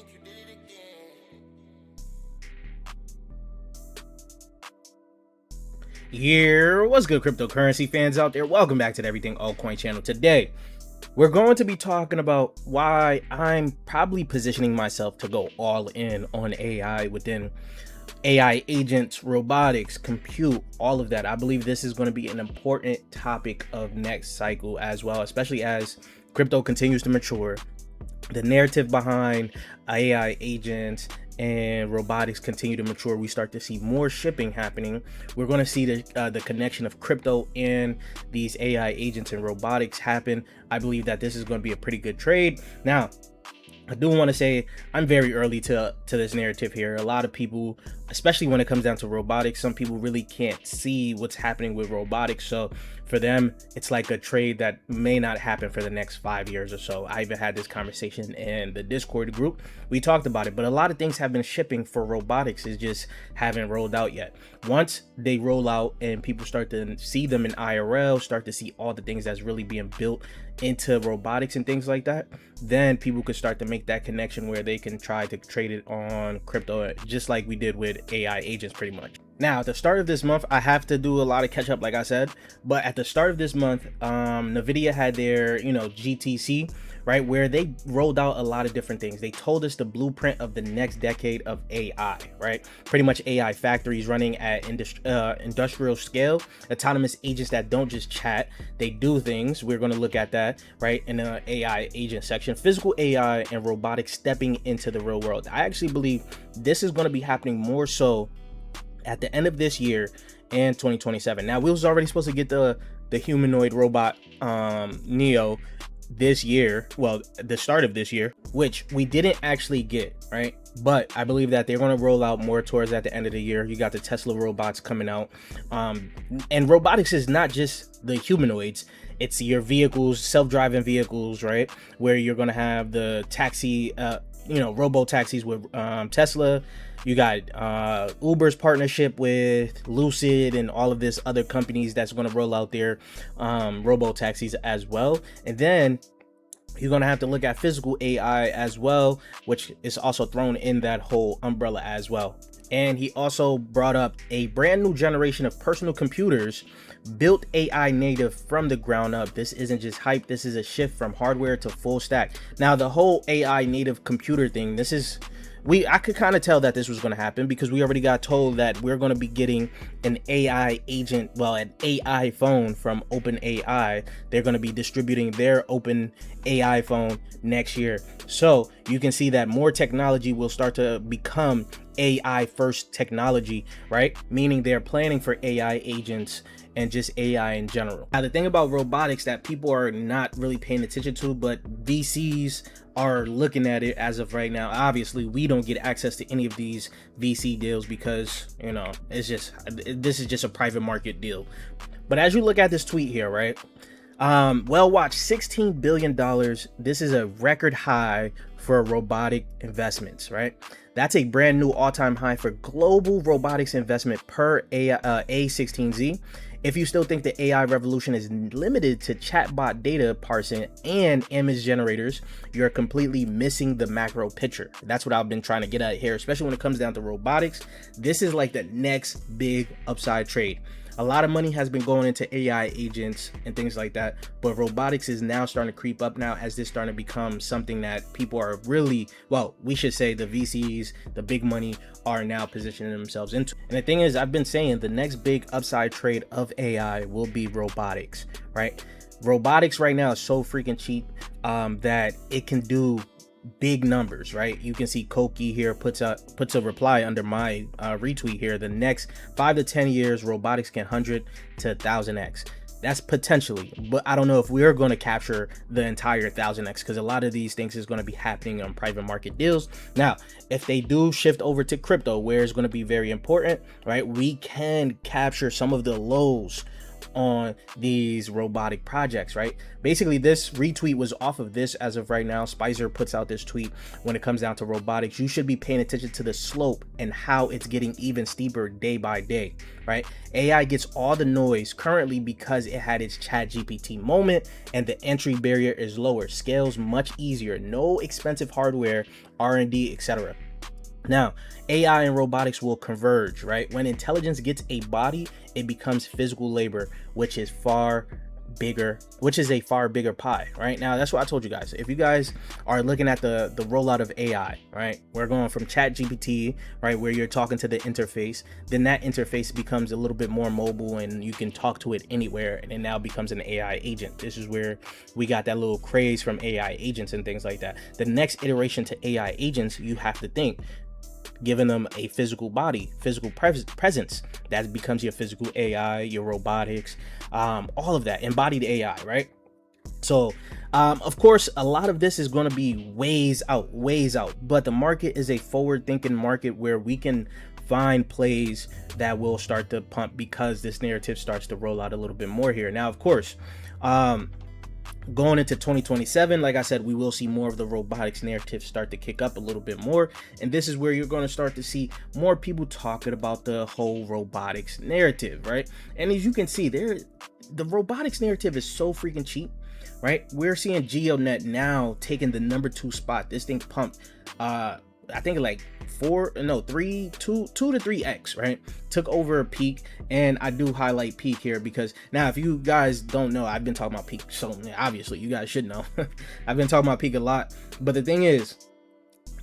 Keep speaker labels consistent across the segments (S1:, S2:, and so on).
S1: think you did it again.
S2: Yeah, what's good, cryptocurrency fans out there? Welcome back to the Everything Altcoin channel. Today, we're going to be talking about why I'm probably positioning myself to go all in on AI within AI agents, robotics, compute, all of that. I believe this is going to be an important topic of next cycle as well, especially as crypto continues to mature. The narrative behind AI agents and robotics continue to mature. We start to see more shipping happening. We're going to see the connection of crypto and these AI agents and robotics happen. I believe that this is going to be a pretty good trade. Now, I do want to say I'm very early to this narrative here. A lot of people, especially when it comes down to robotics, some people really can't see what's happening with robotics. So for them, it's like a trade that may not happen for the next 5 years or so. I even had this conversation in the Discord group. We talked about it, but a lot of things have been shipping for robotics, is just haven't rolled out yet. Once they roll out and people start to see them in IRL, start to see all the things that's really being built into robotics and things like that, then people could start to make that connection where they can try to trade it on crypto, just like we did with AI agents pretty much. Now, at the start of this month, I have to do a lot of catch up, like I said, but at the start of this month, NVIDIA had their, GTC, right, where they rolled out a lot of different things. They told us the blueprint of the next decade of AI, right? Pretty much AI factories running at industrial scale, autonomous agents that don't just chat, they do things. We're going to look at that, right, in the AI agent section. Physical AI and robotics stepping into the real world. I actually believe this is going to be happening more so at the end of this year and 2027. Now, we was already supposed to get the humanoid robot Neo this year, well, the start of this year, which we didn't actually get, right? But I believe that they're going to roll out more towards at the end of the year. You got the Tesla robots coming out, and robotics is not just the humanoids. It's your vehicles, self-driving vehicles, right? Where you're going to have the taxi, robo taxis with Tesla. You got Uber's partnership with Lucid and all of this other companies that's going to roll out their robo taxis as well. And then you're going to have to look at physical AI as well, which is also thrown in that whole umbrella as well. And he also brought up a brand new generation of personal computers built AI native from the ground up. This isn't just hype. This is a shift from hardware to full stack. Now, the whole AI native computer thing, I could kind of tell that this was going to happen because we already got told that we're going to be getting an AI agent, an AI phone from OpenAI. They're going to be distributing their OpenAI phone next year. So you can see that more technology will start to become AI first technology, right? Meaning they're planning for AI agents and just AI in general. Now, the thing about robotics that people are not really paying attention to, but VCs are looking at it as of right now. Obviously, we don't get access to any of these VC deals because, this is just a private market deal. But as you look at this tweet here, right? Watch, $16 billion. This is a record high for robotic investments, right? That's a brand new all-time high for global robotics investment per A16Z. If you still think the AI revolution is limited to chatbot data parsing and image generators, you're completely missing the macro picture. That's what I've been trying to get at here, especially when it comes down to robotics. This is like the next big upside trade. A lot of money has been going into AI agents and things like that, but robotics is now starting to creep up now as this starting to become something that people are really, we should say the VCs, the big money are now positioning themselves into. And the thing is, I've been saying the next big upside trade of AI will be robotics, right? Robotics right now is so freaking cheap that it can do big numbers, right? You can see Koki here puts a reply under my retweet here. The next 5 to 10 years, robotics can 100 to 1000x. That's potentially, but I don't know if we're going to capture the entire 1000x because a lot of these things is going to be happening on private market deals. Now, if they do shift over to crypto, where it's going to be very important, right? We can capture some of the lows on these robotic projects, right? Basically, this retweet was off of this as of right now. Spicer puts out this tweet: when it comes down to robotics, you should be paying attention to the slope and how it's getting even steeper day by day, right? AI gets all the noise currently because it had its ChatGPT moment, and the entry barrier is lower, scales much easier, no expensive hardware, R&D, etc. Now, AI and robotics will converge, right? When intelligence gets a body, it becomes physical labor, which is a far bigger pie, right? Now, that's what I told you guys. If you guys are looking at the rollout of AI, right, we're going from ChatGPT, right, where you're talking to the interface, then that interface becomes a little bit more mobile and you can talk to it anywhere, and it now becomes an AI agent. This is where we got that little craze from AI agents and things like that. The next iteration to AI agents, you have to think, giving them a physical body, physical presence, that becomes your physical AI, your robotics, all of that embodied AI, right? So of course, a lot of this is going to be ways out, but the market is a forward thinking market where we can find plays that will start to pump because this narrative starts to roll out a little bit more here. Now, of course, going into 2027, like I said, we will see more of the robotics narrative start to kick up a little bit more, and this is where you're going to start to see more people talking about the whole robotics narrative, right? And as you can see there, the robotics narrative is so freaking cheap, right? We're seeing GeoNet now taking the #2 spot. This thing pumped I think like 2 to 3x, right? Took over peaq, and I do highlight peaq here because now, if you guys don't know, I've been talking about peaq, so obviously you guys should know. I've been talking about peaq a lot, but the thing is,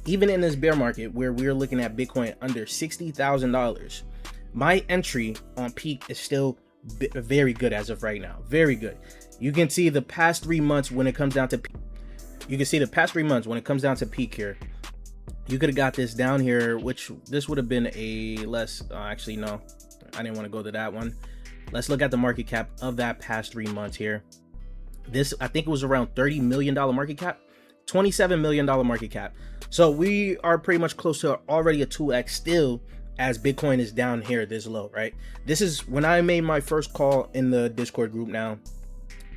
S2: even in this bear market where we're looking at Bitcoin under $60,000, my entry on peaq is still very good as of right now. Very good. You can see the past 3 months when it comes down to peaq. Here, you could have got this down here, which this would have been a less, actually, no, I didn't want to go to that one. Let's look at the market cap of that past 3 months here. This, I think it was around $30 million market cap, $27 million market cap. So we are pretty much close to already a 2x still, as Bitcoin is down here this low, right? This is when I made my first call in the Discord group, now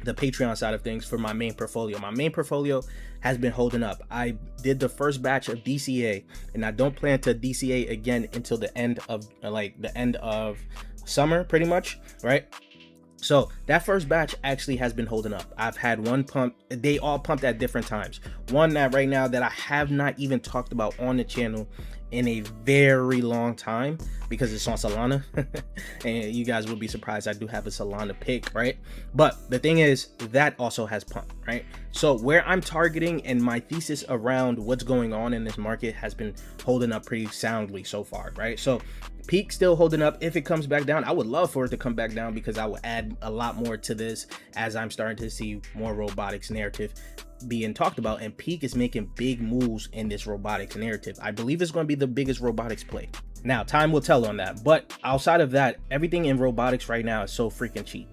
S2: the Patreon side of things, for my main portfolio. My main portfolio has been holding up. I did the first batch of DCA, and I don't plan to DCA again until the end of summer, pretty much, right? So that first batch actually has been holding up. I've had one pump. They all pumped at different times. One that right now that I have not even talked about on the channel in a very long time, because it's on Solana. And you guys will be surprised, I do have a Solana pick, right? But the thing is, that also has pumped, right? So where I'm targeting and my thesis around what's going on in this market has been holding up pretty soundly so far, right? So peaq still holding up. If it comes back down, I would love for it to come back down, because I will add a lot more to this as I'm starting to see more robotics narrative being talked about, and peaq is making big moves in this robotics narrative. I believe it's going to be the biggest robotics play. Now, time will tell on that, but outside of that, everything in robotics right now is so freaking cheap,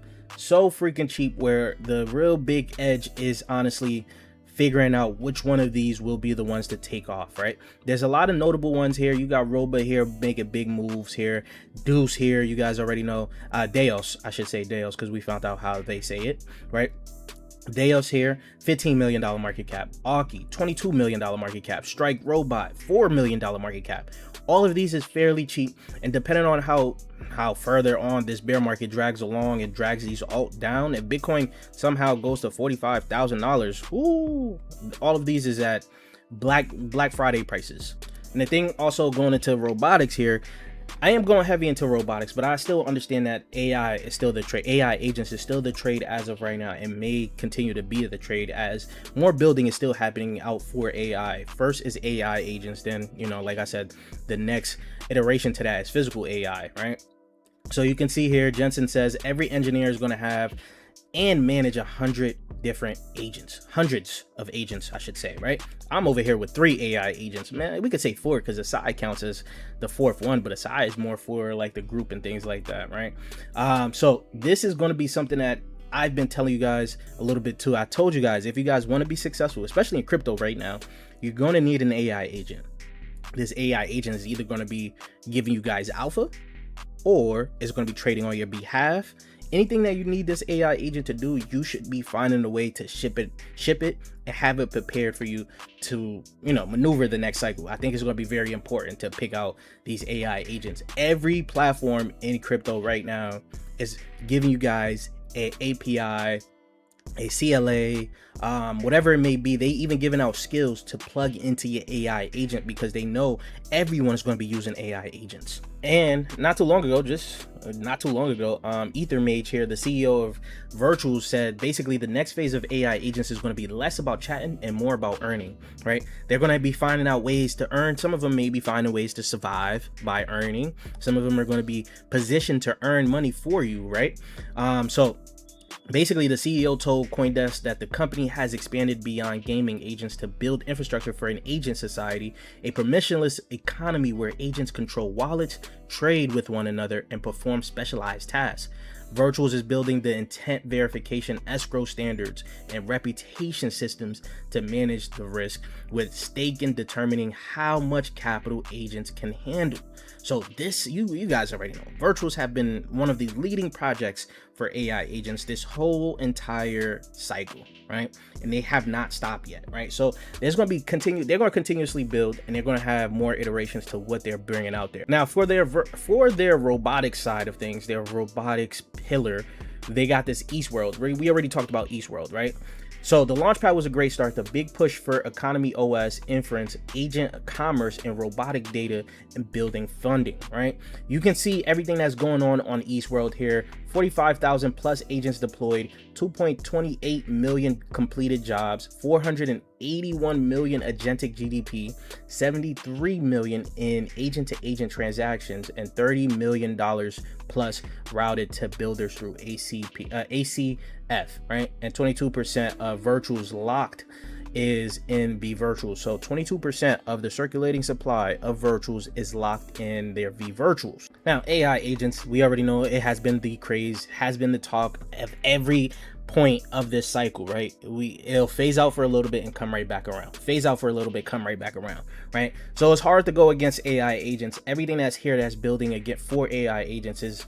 S2: where the real big edge is honestly figuring out which one of these will be the ones to take off, right? There's a lot of notable ones here. You got Roba here making big moves here, Deuce here, you guys already know, Deos, I should say Deos, because we found out how they say it, right? Deos here, $15 million market cap. Aki, $22 million market cap. Strike Robot, $4 million market cap. All of these is fairly cheap, and depending on how further on this bear market drags along, it drags these alt down, and Bitcoin somehow goes to $45,000. Ooh, all of these is at Black Friday prices. And the thing also going into robotics here, I am going heavy into robotics, but I still understand that AI is still the trade. AI agents is still the trade as of right now, and may continue to be the trade as more building is still happening out for AI. First is AI agents, then, you know, like I said, the next iteration to that is physical AI, right? So you can see here, Jensen says every engineer is going to have and manage 100 different agents, hundreds of agents, I should say, right? I'm over here with 3 AI agents, man. We could say 4 because the Asai counts as the 4th one, but Asai is more for like the group and things like that, right? So this is going to be something that I've been telling you guys a little bit too. I told you guys, if you guys want to be successful, especially in crypto right now, you're going to need an AI agent. This AI agent is either going to be giving you guys alpha, or it's going to be trading on your behalf anything that you need this AI agent to do, you should be finding a way to ship it and have it prepared for you to, you know, maneuver the next cycle. I think it's going to be very important to pick out these AI agents. Every platform in crypto right now is giving you guys an API, a CLA, whatever it may be. They even giving out skills to plug into your AI agent because they know everyone's going to be using AI agents. And not too long ago, Ethermage here, the CEO of Virtuals, said basically the next phase of AI agents is going to be less about chatting and more about earning, right? They're going to be finding out ways to earn. Some of them may be finding ways to survive by earning. Some of them are going to be positioned to earn money for you, right? So basically, the CEO told CoinDesk that the company has expanded beyond gaming agents to build infrastructure for an agent society, a permissionless economy where agents control wallets, trade with one another, and perform specialized tasks. Virtuals is building the intent verification, escrow standards, and reputation systems to manage the risk, with stake in determining how much capital agents can handle. So this, you guys already know, Virtuals have been one of the leading projects for AI agents this whole entire cycle, right? And they have not stopped yet, right? So there's going to be they're going to continuously build, and they're going to have more iterations to what they're bringing out there. Now, for their robotics side of things, their robotics pillar, they got this Eastworld. We already talked about Eastworld, right? So the launchpad was a great start. The big push for economy OS, inference, agent commerce, and robotic data and building funding, right? You can see everything that's going on Eastworld here. 45,000 plus agents deployed, 2.28 million completed jobs, 481 million agentic GDP, 73 million in agent-to-agent transactions, and $30 million plus routed to builders through ACF, right? And 22% of Virtuals locked is in Virtuals. So 22% of the circulating supply of Virtuals is locked in their Virtuals. Now, AI agents, we already know it has been the craze, has been the talk of every point of this cycle, right? It'll phase out for a little bit and come right back around. Phase out for a little bit, come right back around, right? So it's hard to go against AI agents. Everything that's here that's building for AI agents is,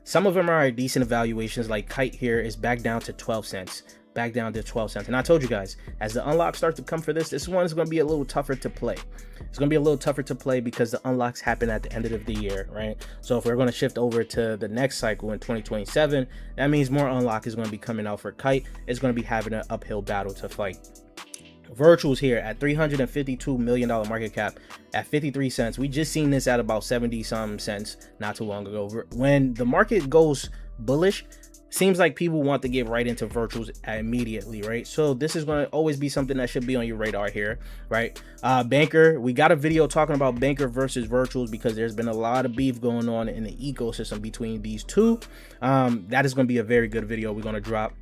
S2: some of them are decent evaluations. Like Kite here is back down to 12 cents. Back down to 12 cents. And I told you guys, as the unlocks start to come for this one is going to be a little tougher to play. It's going to be a little tougher to play because the unlocks happen at the end of the year, right? So if we're going to shift over to the next cycle in 2027, that means more unlock is going to be coming out for Kite. It's going to be having an uphill battle to fight. Virtuals here at $352 million market cap at 53 cents. We just seen this at about 70 some cents not too long ago. When the market goes bullish, seems like people want to get right into Virtuals immediately, right? So this is going to always be something that should be on your radar here, right? Bankr, we got a video talking about Bankr versus Virtuals because there's been a lot of beef going on in the ecosystem between these two. That is going to be a very good video we're going to drop.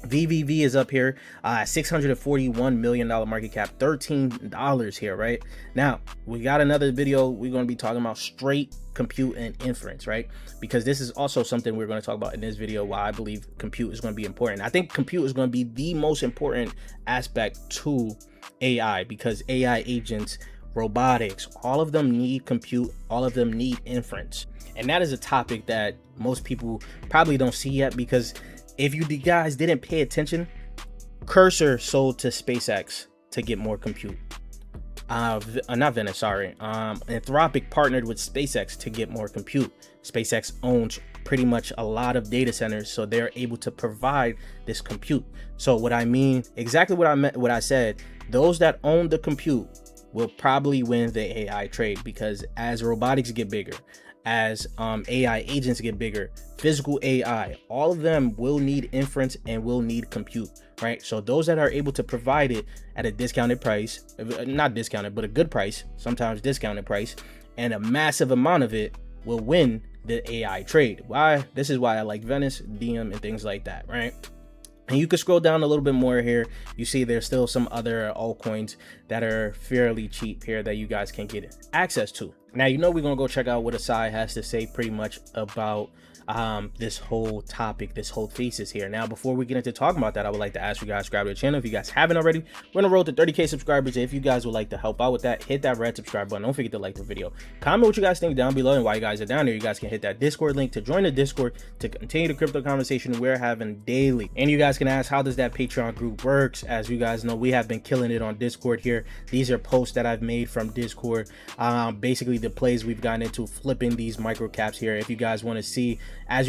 S2: VVV is up here, $641 million market cap, $13 here, right? Now, we got another video we're going to be talking about straight compute and inference, right? Because this is also something we're going to talk about in this video, why I believe compute is going to be important. I think compute is going to be the most important aspect to AI because AI agents, robotics, all of them need compute, all of them need inference. And that is a topic that most people probably don't see yet because if you guys didn't pay attention, Cursor sold to SpaceX to get more compute. Not Venice, sorry. Anthropic partnered with SpaceX to get more compute. SpaceX owns pretty much a lot of data centers, so they're able to provide this compute. So what I mean, exactly what I said, those that own the compute will probably win the AI trade because as robotics get bigger, as AI agents get bigger, physical AI, all of them will need inference and will need compute, right? So those that are able to provide it at a discounted price, not discounted, but a good price, sometimes discounted price, and a massive amount of it will win the AI trade. Why? This is why I like Venice, Diem, and things like that, right? And you can scroll down a little bit more here. You see there's still some other altcoins that are fairly cheap here that you guys can get access to. Now, you know, we're going to go check out what Asai has to say pretty much about this whole topic, this whole thesis here. Now, before we get into talking about that, I would like to ask you guys to subscribe to the channel if you guys haven't already. We're on the road to 30K subscribers. If you guys would like to help out with that, hit that red subscribe button. Don't forget to like the video. Comment what you guys think down below, and while you guys are down there, you guys can hit that Discord link to join the Discord to continue the crypto conversation we're having daily. And you guys can ask, how does that Patreon group works? As you guys know, we have been killing it on Discord here. These are posts that I've made from Discord, basically the plays we've gotten into flipping these micro caps here. If you guys want to see, as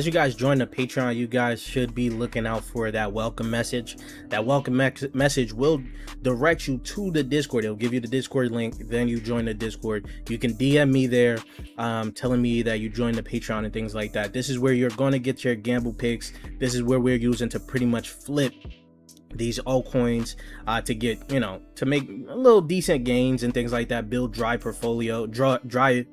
S2: you guys join the Patreon, you guys should be looking out for that welcome message. That welcome message will direct you to the Discord. It'll give you the Discord link, then you join the Discord. You can DM me there, telling me that you joined the Patreon and things like that. This is where you're going to get your gamble picks. This is where we're using to pretty much flip these altcoins to get, you know, to make a little decent gains and things like that, build dry portfolio, dry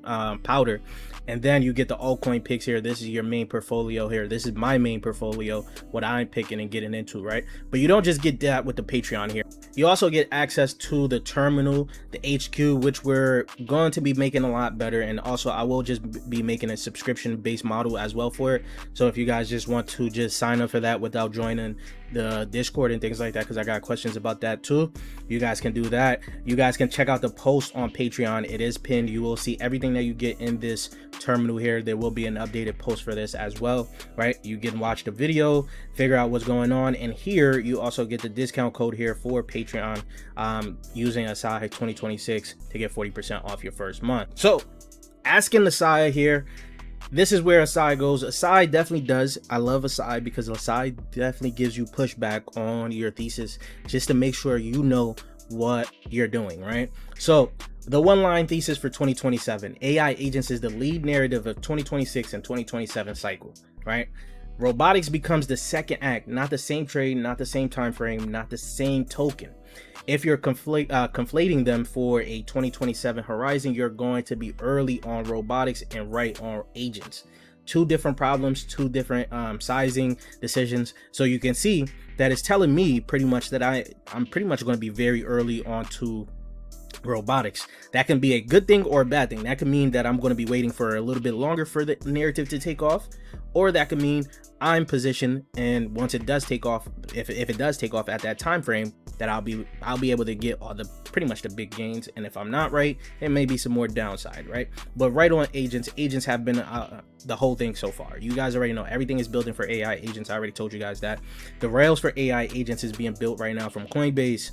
S2: powder. And then you get the altcoin picks here. This is your main portfolio here. This is my main portfolio, what I'm picking and getting into, right? But you don't just get that with the Patreon here. You also get access to the terminal, the HQ, which we're going to be making a lot better. And also I will just be making a subscription based model as well for it. So if you guys just want to just sign up for that without joining the Discord and things like that, because I got questions about that too, you guys can do that. You guys can check out the post on Patreon. It is pinned. You will see everything that you get in this terminal here. There will be an updated post for this as well, right? You can watch the video, figure out what's going on, and here you also get the discount code here for Patreon, using Asai 2026 to get 40% off your first month. So asking Asai here, this is where Asai goes. Asai definitely does. I love Asai because Asai definitely gives you pushback on your thesis just to make sure you know what you're doing, right? So the one line thesis for 2027, AI agents is the lead narrative of 2026 and 2027 cycle, right? Robotics becomes the second act, not the same trade, not the same time frame, not the same token. If you're conflating them for a 2027 horizon, you're going to be early on robotics and right on agents. Two different problems, two different sizing decisions. So you can see that it's telling me pretty much that I'm pretty much going to be very early on to robotics. That can be a good thing or a bad thing. That could mean that I'm going to be waiting for a little bit longer for the narrative to take off, or that could mean I'm positioned, and once it does take off, if it does take off at that time frame, that I'll be able to get all the pretty much the big gains. And if I'm not right, it may be some more downside, right? But right on agents have been the whole thing so far. You guys already know everything is building for AI agents. I already told you guys that the rails for AI agents is being built right now from Coinbase,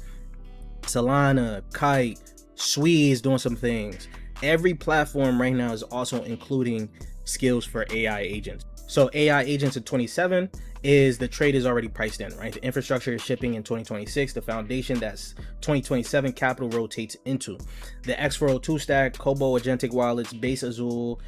S2: Solana, Kite, Sui is doing some things. Every platform right now is also including skills for AI agents. So AI agents in 27 is the trade is already priced in, right? The infrastructure is shipping in 2026. The foundation that's 2027 capital rotates into. The X402 stack, Kobo agentic wallets, Base Azul,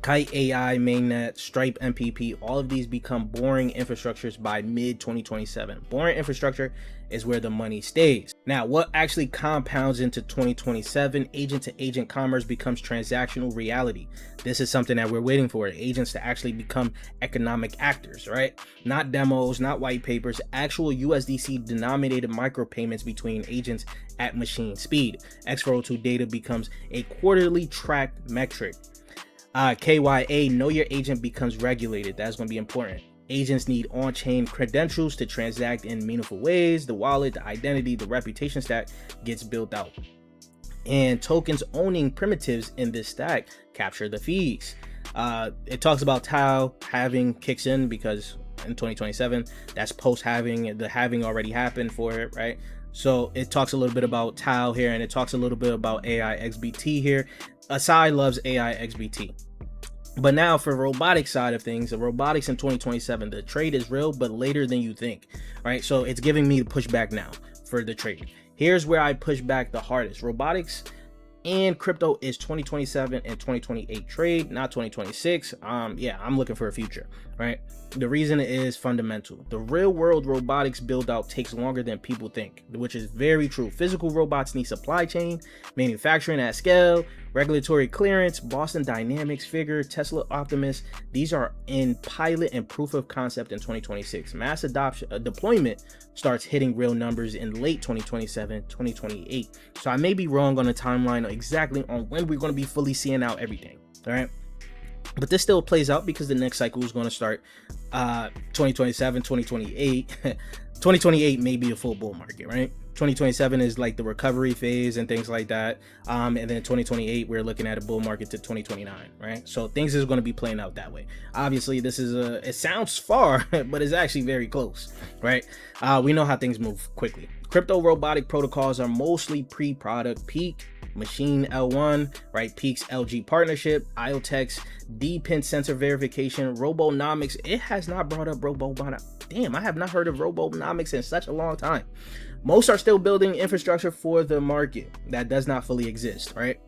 S2: Kite AI, Mainnet, Stripe MPP, all of these become boring infrastructures by mid 2027. Boring infrastructure is where the money stays. Now, what actually compounds into 2027? Agent to agent commerce becomes transactional reality. This is something that we're waiting for, agents to actually become economic actors, right? Not demos, not white papers, actual USDC denominated micropayments between agents at machine speed. X402 data becomes a quarterly tracked metric. KYA, know your agent, becomes regulated. That's going to be important. Agents need on-chain credentials to transact in meaningful ways. The wallet, the identity, the reputation stack gets built out. And tokens owning primitives in this stack capture the fees. It talks about Tau halving kicks in because in 2027, that's post halving. The halving already happened for it, right? So it talks a little bit about Tau here, and it talks a little bit about AI XBT here. Asai loves AI XBT. But now for robotics side of things, the robotics in 2027, the trade is real, but later than you think, right? So it's giving me the pushback now for the trade. Here's where I push back the hardest. Robotics and crypto is 2027 and 2028 trade, not 2026. Yeah, I'm looking for a future, right? The reason is fundamental. The real world robotics build out takes longer than people think, which is very true. Physical robots need supply chain, manufacturing at scale, regulatory clearance. Boston Dynamics, Figure, Tesla Optimus, these are in pilot and proof of concept in 2026. Mass adoption deployment starts hitting real numbers in late 2027, 2028. So I may be wrong on the timeline exactly on when we're going to be fully seeing out everything. All right. But this still plays out because the next cycle is going to start 2027, 2028. 2028 may be a full bull market, right? 2027 is like the recovery phase and things like that. And then 2028, we're looking at a bull market to 2029, right? So things is going to be playing out that way. Obviously, this is it sounds far, but it's actually very close, right? We know how things move quickly. Crypto robotic protocols are mostly pre-product peaq, Machine L1, right? peaq's LG partnership, IoTech's D-pin sensor verification, Robonomics. It has not brought up Robonomics. Damn, I have not heard of Robonomics in such a long time. Most are still building infrastructure for the market that does not fully exist, right?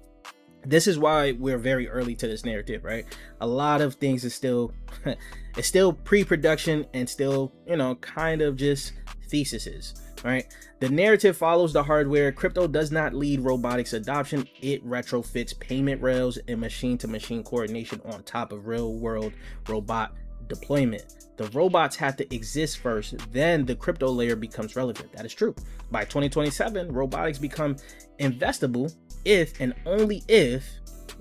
S2: This is why we're very early to this narrative, right? A lot of things is still it's still pre-production and still, you know, kind of just theses, right? The narrative follows the hardware. Crypto does not lead robotics adoption. It retrofits payment rails and machine-to-machine coordination on top of real-world robot deployment. The robots have to exist first, then the crypto layer becomes relevant. That is true. By 2027, robotics become investable if and only if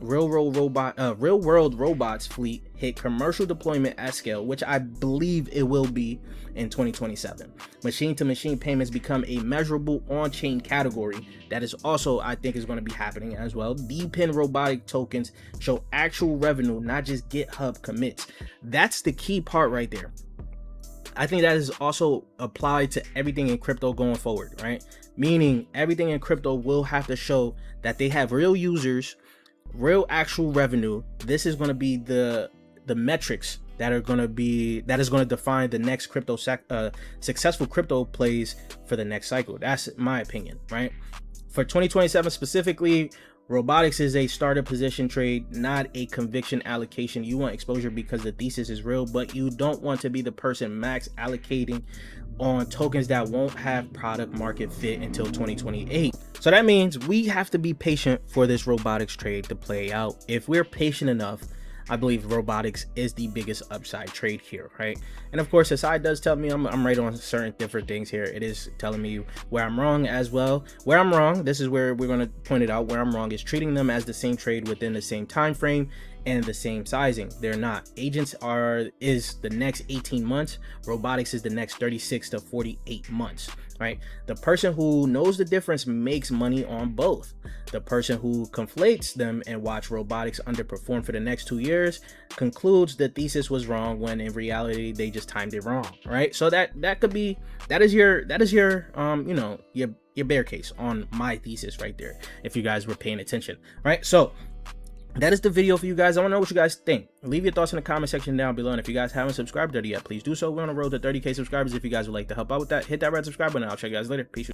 S2: real-world robots fleet hit commercial deployment at scale, which I believe it will be in 2027. Machine-to-machine payments become a measurable on-chain category. That is also, I think, is going to be happening as well. D-pin robotic tokens show actual revenue, not just GitHub commits. That's the key part right there. I think that is also applied to everything in crypto going forward, right? Meaning everything in crypto will have to show that they have real users, real actual revenue. This is going to be the metrics that is going to define the next crypto successful crypto plays for the next cycle. That's my opinion, right? For 2027 specifically, robotics is a starter position trade, not a conviction allocation. You want exposure because the thesis is real, but you don't want to be the person max allocating on tokens that won't have product market fit until 2028. So that means we have to be patient for this robotics trade to play out. If we're patient enough, I believe robotics is the biggest upside trade here, right? And of course, the side does tell me I'm right on certain different things here. It is telling me where I'm wrong as well. Where I'm wrong, this is where we're going to point it out. Where I'm wrong is treating them as the same trade within the same time frame and the same sizing. They're not. Agents is the next 18 months. Robotics is the next 36 to 48 months, right? The person who knows the difference makes money on both. The person who conflates them and watch robotics underperform for the next 2 years concludes the thesis was wrong when in reality they just timed it wrong, right? So that is your you know, your bear case on my thesis right there, if you guys were paying attention, right? So that is the video for you guys. I want to know what you guys think. Leave your thoughts in the comment section down below. And if you guys haven't subscribed already yet, please do so. We're on the road to 30K subscribers. If you guys would like to help out with that, hit that red subscribe button. I'll check you guys later. Peace.